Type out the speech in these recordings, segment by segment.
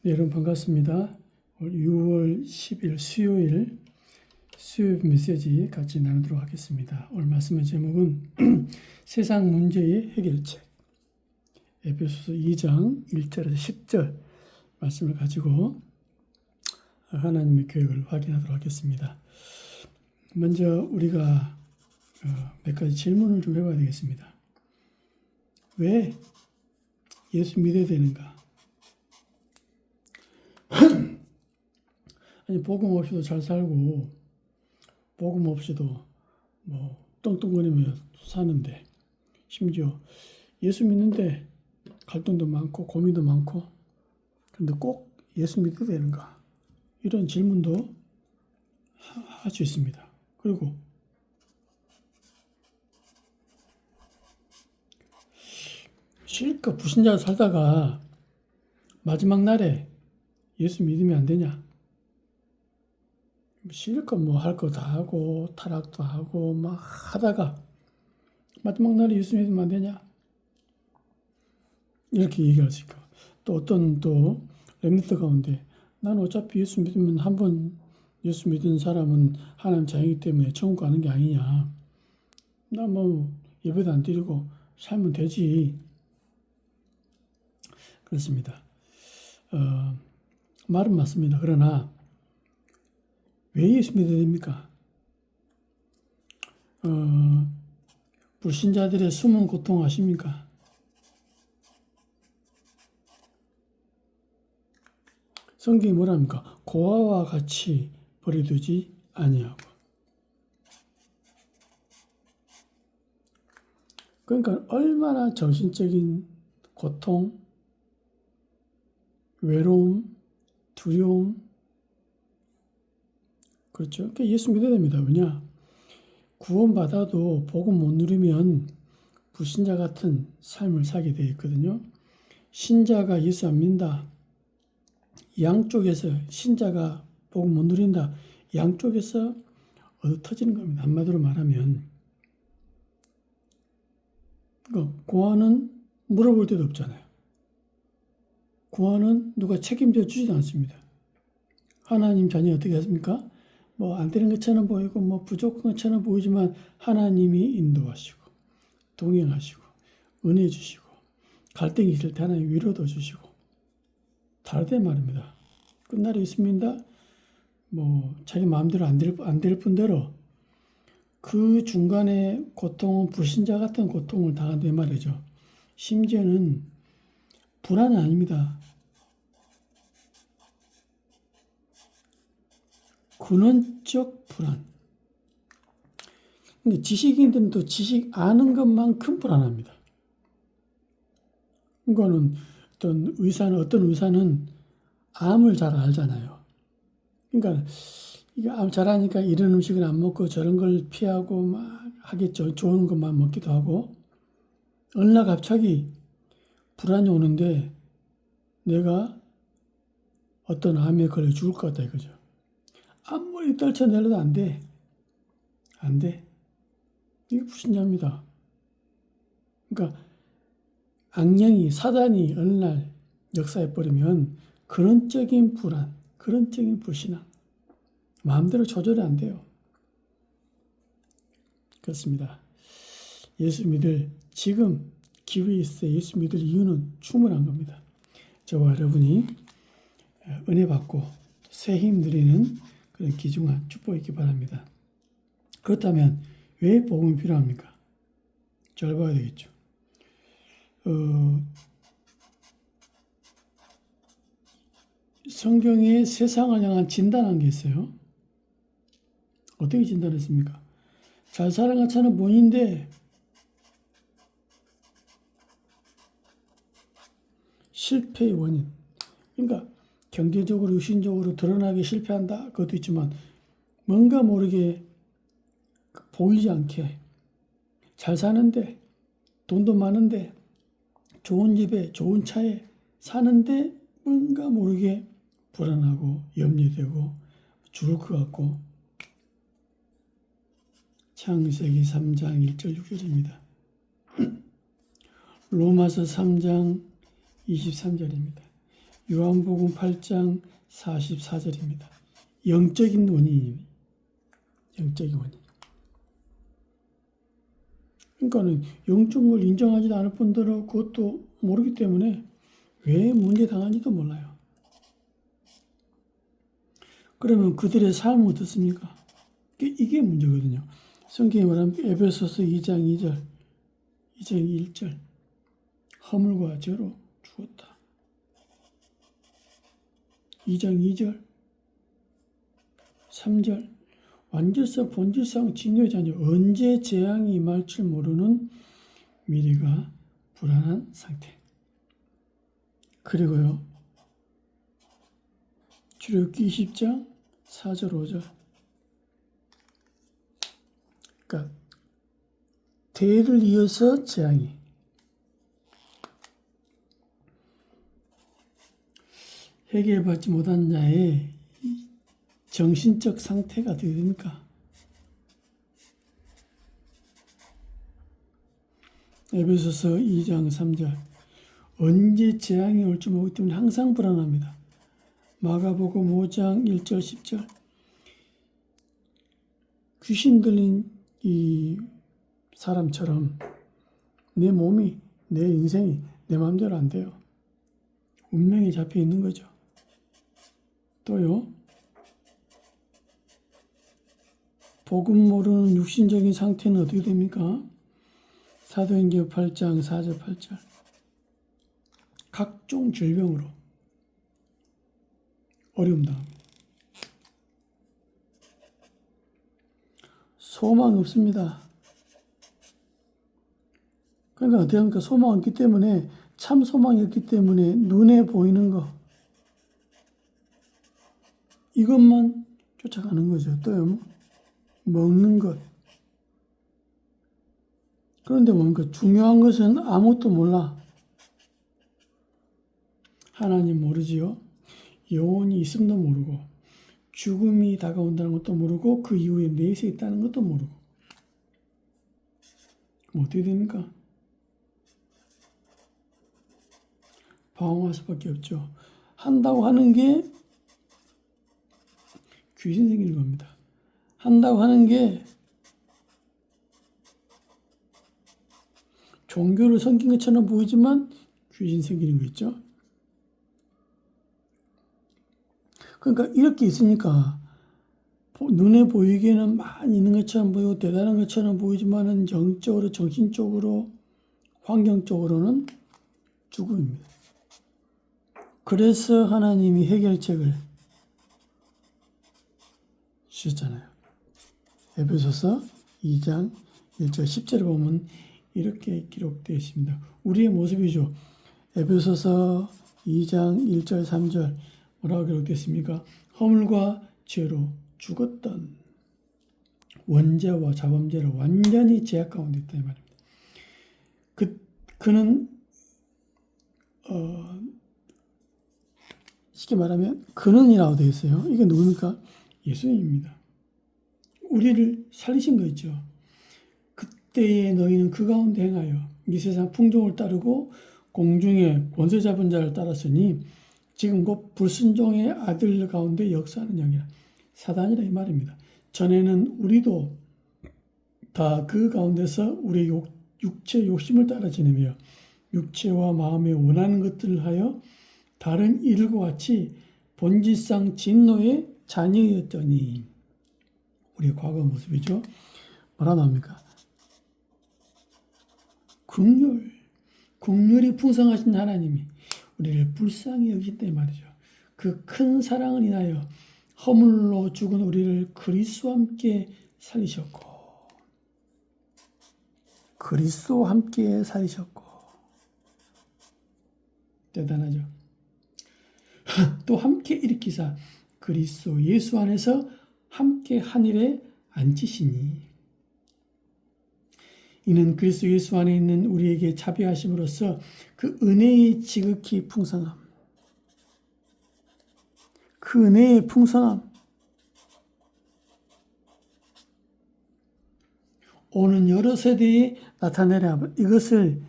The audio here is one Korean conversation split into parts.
네, 여러분 반갑습니다. 6월 10일 수요일 메시지 같이 나누도록 하겠습니다. 오늘 말씀의 제목은 세상 문제의 해결책, 에베소서 2장 1절에서 10절 말씀을 가지고 하나님의 계획을 확인하도록 하겠습니다. 먼저 우리가 몇 가지 질문을 좀 해봐야 되겠습니다. 왜 예수 믿어야 되는가? 아니, 복음 없이도 잘 살고 복음 없이도 뭐 떵떵거리며 사는데, 심지어 예수 믿는데 갈등도 많고 고민도 많고, 그런데 꼭 예수 믿어야 되는가? 이런 질문도 할 수 있습니다. 그리고 실컷 불신자로 살다가 마지막 날에 예수 믿으면 안 되냐? 실컷 뭐 할 거 다 하고 타락도 하고 막 하다가 마지막 날에 예수 믿으면 안 되냐? 이렇게 얘기할 수 있고, 또 어떤 렘넌트 가운데 나는 어차피 예수 믿으면 한 번 예수 믿은 사람은 하나님 자녀이기 때문에 천국 가는 게 아니냐. 나 뭐 예배도 안 드리고 살면 되지. 그렇습니다. 말은 맞습니다. 그러나 왜 예수 믿어야 됩니까? 불신자들의 숨은 고통 아십니까? 성경이 뭐랍니까? 고아와 같이 버려두지 아니하고. 그러니까 얼마나 정신적인 고통, 외로움, 두려움, 그렇죠. 그러니까 예수 믿어야 됩니다. 왜냐? 구원받아도 복음 못 누리면 불신자 같은 삶을 살게 되어 있거든요. 신자가 예수 안 믿는다. 양쪽에서, 신자가 복음 못 누린다. 양쪽에서 얻어터지는 겁니다. 한마디로 말하면. 그러니까 고아는 물어볼 데도 없잖아요. 고아는 누가 책임져 주지도 않습니다. 하나님 자녀 어떻게 하십니까? 뭐 안 되는 것처럼 보이고 뭐 부족한 것처럼 보이지만 하나님이 인도하시고 동행하시고 은혜 주시고 갈등이 있을 때 하나님 위로도 주시고 다르대 말입니다. 끝날에 있습니다. 뭐 자기 마음대로 안 될 뿐더러 그 중간에 고통은 불신자 같은 고통을 당한대 말이죠. 심지어는 불안은 아닙니다. 근원적 불안. 근데 지식인들은 또 지식 아는 것만큼 불안합니다. 이거는 어떤 의사는 암을 잘 알잖아요. 그러니까 이게 암 잘하니까 이런 음식을 안 먹고 저런 걸 피하고 막 하겠죠. 좋은 것만 먹기도 하고. 어느 날 갑자기 불안이 오는데 내가 어떤 암에 걸려 죽을 것 같다 이거죠. 아무리 떨쳐내려도 안 돼. 안 돼. 이게 불신자입니다. 그러니까 악령이, 사단이 어느 날 역사해버리면 근원적인 불안, 근원적인 불신앙, 마음대로 조절이 안 돼요. 그렇습니다. 예수 믿을 지금 기회 있어 예수 믿을 이유는 충분한 겁니다. 저와 여러분이 은혜 받고 새 힘 누리는 그런 귀중한 축복이 있기 바랍니다. 그렇다면 왜 복음이 필요합니까? 잘 봐야 되겠죠. 성경에 세상을 향한 진단한 게 있어요. 어떻게 진단했습니까? 잘 사는 것처럼 보이는데 실패의 원인. 그러니까 경제적으로, 육신적으로 드러나게 실패한다. 그것도 있지만 뭔가 모르게 보이지 않게 잘 사는데, 돈도 많은데, 좋은 집에, 좋은 차에 사는데 뭔가 모르게 불안하고 염려되고 죽을 것 같고. 창세기 3장 1절 6절입니다. 로마서 3장 23절입니다. 요한복음 8장 44절입니다. 영적인 원인이 영적인 원인. 그러니까는 영적인 걸 인정하지도 않을 뿐더러 그것도 모르기 때문에 왜 문제 당한지도 몰라요. 그러면 그들의 삶은 어떻습니까? 이게 문제거든요. 성경에 말하면 에베소서 2장 2절, 2장 1절 허물과 죄로 죽었다. 2장 2절, 3절 완전성, 본질상 진노의 자녀, 언제 재앙이 임할 줄 모르는 미래가 불안한 상태. 그리고요, 출애굽기 20장 4절 5절. 그러니까 대를 이어서 재앙이. 해결받지 못한 자의 정신적 상태가 어떻게 됩니까? 에베소서 2장 3절. 언제 재앙이 올지 모르기 때문에 항상 불안합니다. 마가복음 5장 1절 10절. 귀신 들린 이 사람처럼 내 몸이, 내 인생이 내 마음대로 안 돼요. 운명이 잡혀 있는 거죠. 또요, 복음 모르는 육신적인 상태는 어떻게 됩니까? 사도행전 8장 4절 8절. 각종 질병으로 어려움 당합니다. 소망이 없습니다. 그러니까 어떻게 합니까? 소망이 없기 때문에, 참 소망이 없기 때문에 눈에 보이는 거, 이것만 쫓아가는 거죠. 또요, 먹는 것. 그런데 뭡니까? 중요한 것은 아무것도 몰라. 하나님 모르지요. 영혼이 있음도 모르고, 죽음이 다가온다는 것도 모르고, 그 이후에 내세 있다는 것도 모르고. 그럼 어떻게 됩니까? 방황할 수밖에 없죠. 한다고 하는 게 귀신 생기는 겁니다. 한다고 하는 게 종교를 섬긴 것처럼 보이지만 귀신 생기는 거 있죠. 그러니까 이렇게 있으니까 눈에 보이기에는 많이 있는 것처럼 보이고 대단한 것처럼 보이지만은 영적으로, 정신적으로, 환경적으로는 죽음입니다. 그래서 하나님이 해결책을 주셨잖아요. 에베소서 2장 1절 10절에 보면 이렇게 기록되어 있습니다. 우리의 모습이죠. 에베소서 2장 1절 3절 뭐라고 기록되어 있습니까? 허물과 죄로 죽었던 원죄와 자범죄로 완전히 죄악 가운데 있다 이 말입니다. 그는 쉽게 말하면 그는이라고 되어 있어요. 이게 누굽니까? 예수님입니다. 우리를 살리신 거 있죠. 그때에 너희는 그 가운데 행하여 이 세상 풍종을 따르고 공중의 권세 잡은 자를 따랐으니 지금 곧 불순종의 아들 가운데 역사하는 영이라. 사단이라 이 말입니다. 전에는 우리도 다 그 가운데서 우리의 육체 욕심을 따라 지내며 육체와 마음에 원하는 것들을 하여 다른 이들과 같이 본질상 진노의 자녀였더니 우리의 과거 모습이죠. 뭐라 나옵니까? 긍휼이 풍성하신 하나님이 우리를 불쌍히 여기셨다 이 말이죠. 그 큰 사랑을 인하여 허물로 죽은 우리를 그리스도와 함께 살리셨고 그리스도와 함께 살리셨고 대단하죠. 또 함께 일으키사 그리스도 예수 안에서 함께 하늘에 앉히시니 이는 그리스도 예수 안에 있는 우리에게 자비하심으로써 그 은혜의 지극히 풍성함, 그 은혜의 풍성함 오는 여러 세대에 나타내려 이것을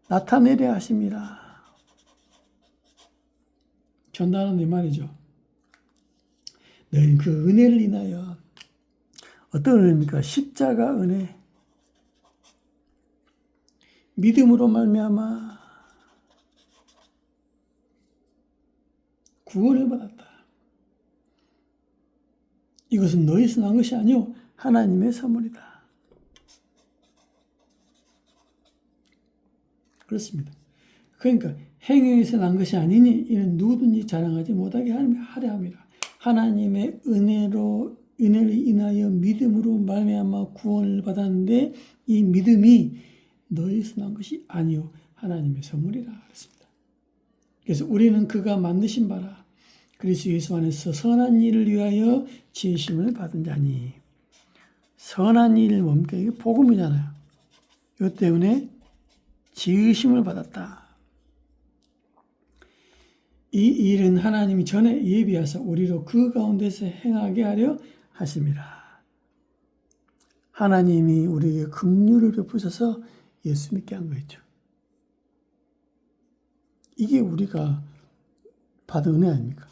나타내려 하심이라. 전달하는 데 말이죠. 너희는 그 은혜를 인하여 어떤 은혜입니까? 십자가 은혜. 믿음으로 말미암아 구원을 받았다. 이것은 너희에서 난 것이 아니요 하나님의 선물이다. 그렇습니다. 그러니까 행위에서 난 것이 아니니 이는 누구든지 자랑하지 못하게 하려 함이라. 하나님의 은혜를 인하여 믿음으로 말미암아 구원을 받았는데 이 믿음이 너희에서 난 것이 아니요 하나님의 선물이라 그랬습니다. 그래서 우리는 그가 만드신 바라 그리스도 예수 안에서 선한 일을 위하여 지으심을 받은 자니. 선한 일 뭡니까? 이게 복음이잖아요. 이것 때문에 지으심을 받았다. 이 일은 하나님이 전에 예비하사 우리로 그 가운데서 행하게 하려 하심이라. 하나님이 우리에게 긍휼을 베푸셔서 예수 믿게 한 거였죠. 이게 우리가 받은 은혜 아닙니까?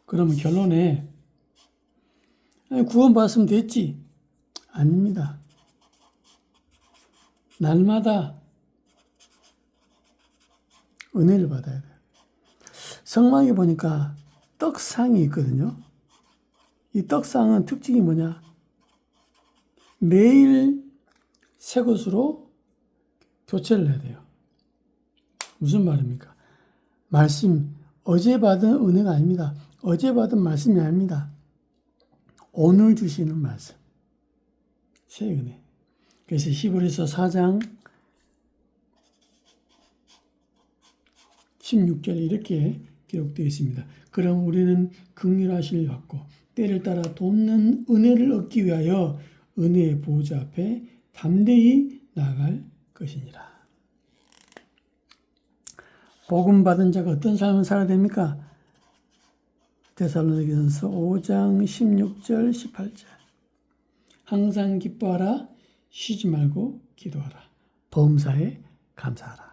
그러면 결론에 구원받았으면 됐지? 아닙니다. 날마다 은혜를 받아야 돼요. 성막에 보니까 떡상이 있거든요. 이 떡상은 특징이 뭐냐? 매일 새 것으로 교체를 해야 돼요. 무슨 말입니까? 말씀, 어제 받은 은혜가 아닙니다. 어제 받은 말씀이 아닙니다. 오늘 주시는 말씀. 새 은혜. 그래서 히브리서 4장 16절에 이렇게 기록되어 있습니다. 그럼 우리는 긍휼하심을 받고 때를 따라 돕는 은혜를 얻기 위하여 은혜의 보좌 앞에 담대히 나아갈 것이니라. 복음 받은 자가 어떤 삶을 살아야 됩니까? 데살로니가전서 5장 16절 18절. 항상 기뻐하라. 쉬지 말고 기도하라. 범사에 감사하라.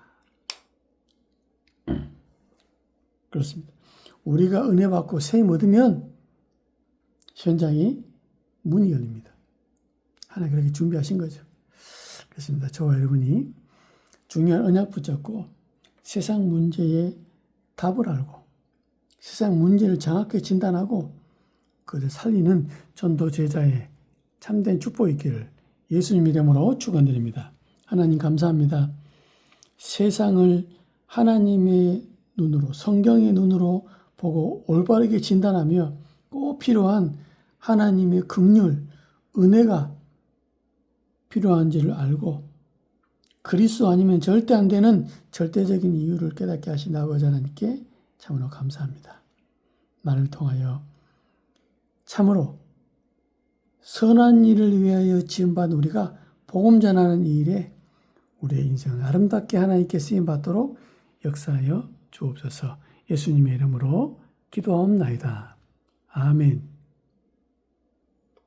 그렇습니다. 우리가 은혜 받고 세임 얻으면 현장이 문이 열립니다. 하나님 그렇게 준비하신 거죠. 그렇습니다. 저와 여러분이 중요한 언약 붙잡고 세상 문제에 답을 알고 세상 문제를 정확하게 진단하고 그를 살리는 전도 제자의 참된 축복이 있기를 예수님 이름으로 축원드립니다. 하나님 감사합니다. 세상을 하나님의 눈으로 성경의 눈으로 보고 올바르게 진단하며 꼭 필요한 하나님의 긍휼, 은혜가 필요한지를 알고 그리스도 아니면 절대 안 되는 절대적인 이유를 깨닫게 하신 아버지 하나님께 참으로 감사합니다. 나를 통하여 참으로 선한 일을 위하여 지음받은 우리가 복음 전하는 이 일에 우리의 인생을 아름답게 하나님께 쓰임받도록 역사하여 주옵소서. 예수님의 이름으로 기도하옵나이다. 아멘.